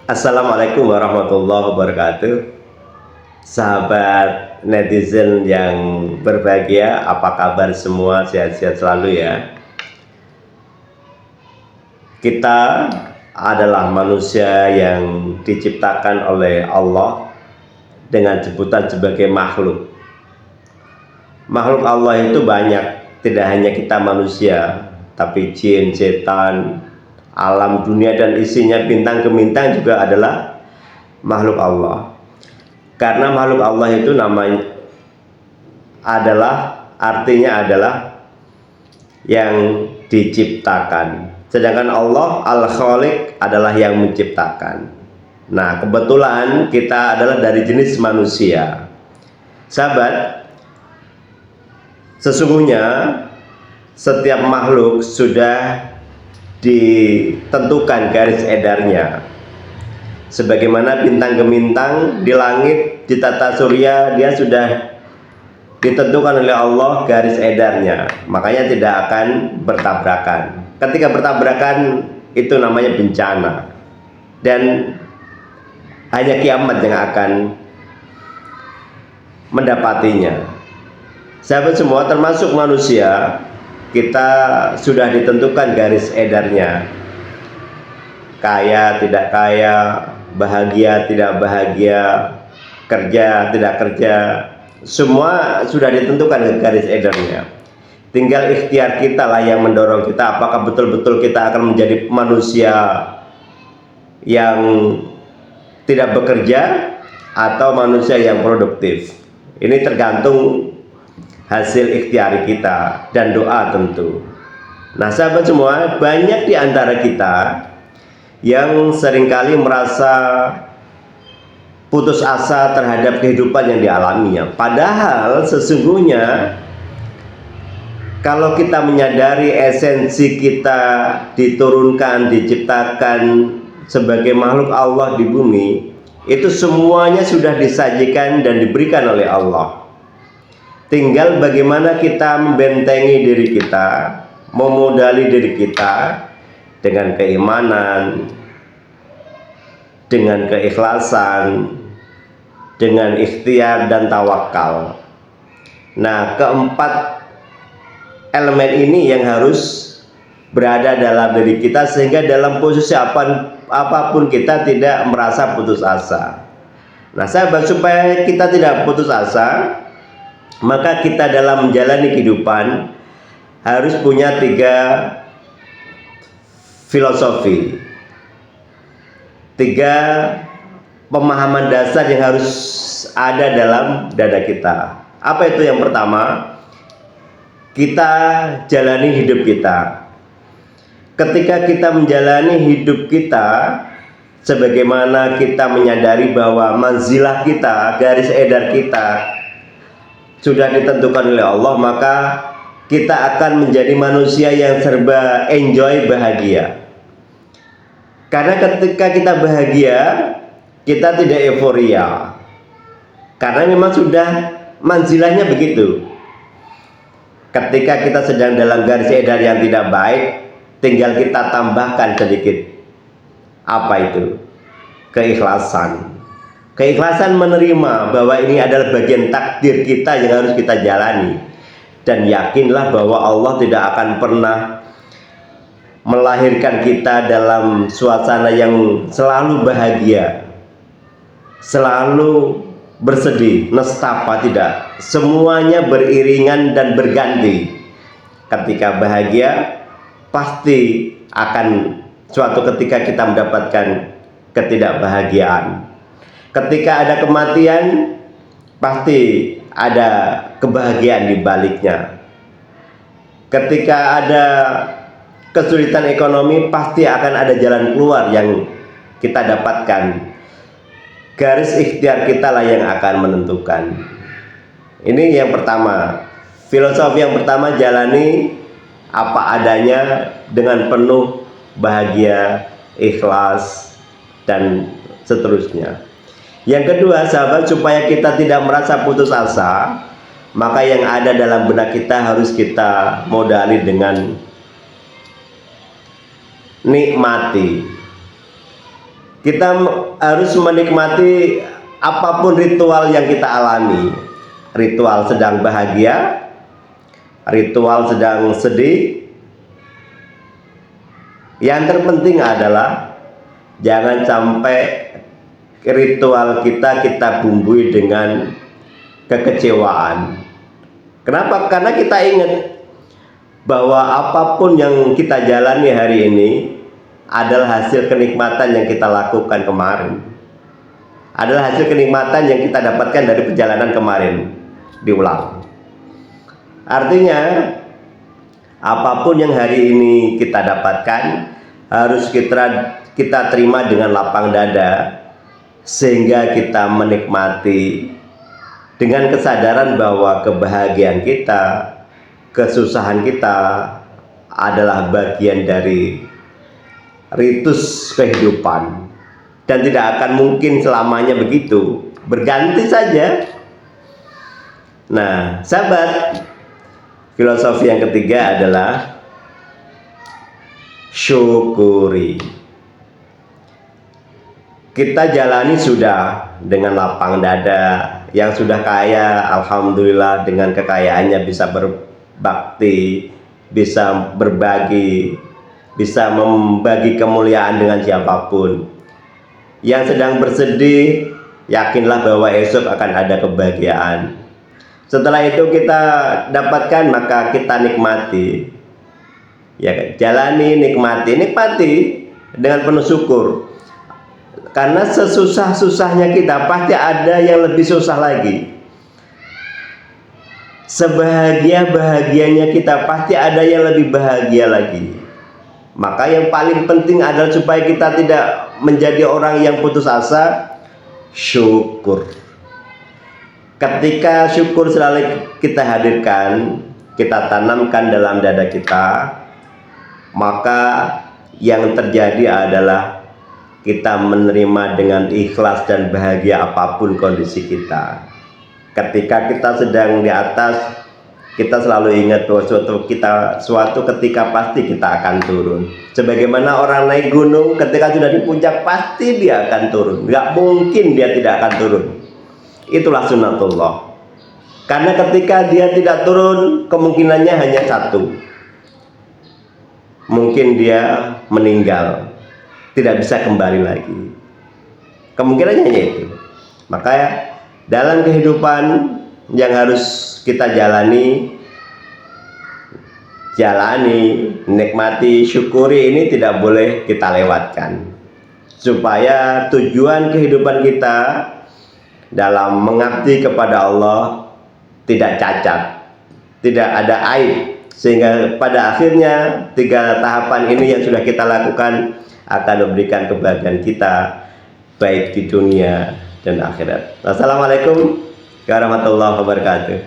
Assalamualaikum warahmatullahi wabarakatuh. Sahabat netizen yang berbahagia, apa kabar semua? Sehat-sehat selalu ya. Kita adalah manusia yang diciptakan oleh Allah dengan sebutan sebagai makhluk. Makhluk Allah itu banyak, tidak hanya kita manusia, tapi jin, setan, alam dunia dan isinya, bintang gemintang juga adalah makhluk Allah. Karena makhluk Allah itu namanya artinya adalah yang diciptakan, sedangkan Allah Al-Khaliq adalah yang menciptakan. Nah, kebetulan kita adalah dari jenis manusia. Sahabat, sesungguhnya setiap makhluk sudah ditentukan garis edarnya, sebagaimana bintang gemintang di langit, di tata surya, dia sudah ditentukan oleh Allah garis edarnya, makanya tidak akan bertabrakan. Ketika bertabrakan itu namanya bencana, dan hanya kiamat yang akan mendapatinya. Sahabat semua, termasuk manusia, kita sudah ditentukan garis edarnya, kaya tidak kaya, bahagia tidak bahagia, kerja tidak kerja, semua sudah ditentukan garis edarnya. Tinggal ikhtiar kita lah yang mendorong kita, apakah betul-betul kita akan menjadi manusia yang tidak bekerja atau manusia yang produktif. Ini tergantung hasil ikhtiar kita dan doa tentu. Nah, sahabat semua, banyak di antara kita yang seringkali merasa putus asa terhadap kehidupan yang dialaminya. Padahal sesungguhnya kalau kita menyadari esensi kita diturunkan, diciptakan sebagai makhluk Allah di bumi, itu semuanya sudah disajikan dan diberikan oleh Allah. Tinggal bagaimana kita membentengi diri kita, memodali diri kita dengan keimanan, dengan keikhlasan, dengan ikhtiar dan tawakal. Nah, keempat elemen ini yang harus berada dalam diri kita, sehingga dalam posisi apapun kita tidak merasa putus asa. Nah, sahabat, supaya kita tidak putus asa, maka kita dalam menjalani kehidupan harus punya 3 filosofi, 3 pemahaman dasar yang harus ada dalam dada kita. Apa itu? Yang pertama, kita jalani hidup kita. Ketika kita menjalani hidup kita, sebagaimana kita menyadari bahwa manzilah kita, garis edar kita sudah ditentukan oleh Allah, maka kita akan menjadi manusia yang serba enjoy, bahagia. Karena ketika kita bahagia, kita tidak euforia, karena memang sudah manzilahnya begitu. Ketika kita sedang dalam garis edar yang tidak baik, tinggal kita tambahkan sedikit. Apa itu? Keikhlasan. Keikhlasan menerima bahwa ini adalah bagian takdir kita yang harus kita jalani. Dan yakinlah bahwa Allah tidak akan pernah melahirkan kita dalam suasana yang selalu bahagia, selalu bersedih, nestapa, tidak. Semuanya beriringan dan berganti. Ketika bahagia, pasti akan suatu ketika kita mendapatkan ketidakbahagiaan. Ketika ada kematian, pasti ada kebahagiaan di baliknya. Ketika ada kesulitan ekonomi, pasti akan ada jalan keluar yang kita dapatkan. Garis ikhtiar kita lah yang akan menentukan. Ini yang pertama. Filosofi yang pertama, jalani apa adanya dengan penuh bahagia, ikhlas, dan seterusnya. Yang kedua, sahabat, supaya kita tidak merasa putus asa, maka yang ada dalam benak kita harus kita modali dengan nikmati. Kita harus menikmati apapun ritual yang kita alami. Ritual sedang bahagia, ritual sedang sedih. Yang terpenting adalah jangan sampai ritual kita bumbui dengan kekecewaan. Kenapa? Karena kita ingat bahwa apapun yang kita jalani hari ini adalah hasil kenikmatan yang kita lakukan kemarin, adalah hasil kenikmatan yang kita dapatkan dari perjalanan kemarin. Diulang, artinya apapun yang hari ini kita dapatkan harus kita terima dengan lapang dada, sehingga kita menikmati dengan kesadaran bahwa kebahagiaan kita, kesusahan kita adalah bagian dari ritus kehidupan, dan tidak akan mungkin selamanya begitu, berganti saja. Nah, sahabat, filosofi yang ketiga adalah syukuri. Kita jalani sudah dengan lapang dada, yang sudah kaya alhamdulillah dengan kekayaannya bisa berbakti, bisa berbagi, bisa membagi kemuliaan dengan siapapun. Yang sedang bersedih, yakinlah bahwa esok akan ada kebahagiaan. Setelah itu kita dapatkan, maka kita nikmati, ya, jalani, nikmati dengan penuh syukur. Karena sesusah-susahnya kita pasti ada yang lebih susah lagi. Sebahagia-bahagianya kita pasti ada yang lebih bahagia lagi. Maka yang paling penting adalah supaya kita tidak menjadi orang yang putus asa, syukur. Ketika syukur selalu kita hadirkan, kita tanamkan dalam dada kita, maka yang terjadi adalah kita menerima dengan ikhlas dan bahagia apapun kondisi kita. Ketika kita sedang di atas, kita selalu ingat bahwa suatu ketika pasti kita akan turun. Sebagaimana orang naik gunung, ketika sudah di puncak pasti dia akan turun. Nggak mungkin dia tidak akan turun. Itulah sunnatullah. Karena ketika dia tidak turun, kemungkinannya hanya satu. Mungkin dia meninggal, tidak bisa kembali lagi. Kemungkinannya hanya itu. Maka dalam kehidupan yang harus kita jalani, nikmati, syukuri, ini tidak boleh kita lewatkan, supaya tujuan kehidupan kita dalam mengabdi kepada Allah tidak cacat, tidak ada aib, sehingga pada akhirnya 3 tahapan ini yang sudah kita lakukan akan memberikan kebahagiaan kita baik di dunia dan akhirat. Wassalamualaikum warahmatullahi wabarakatuh.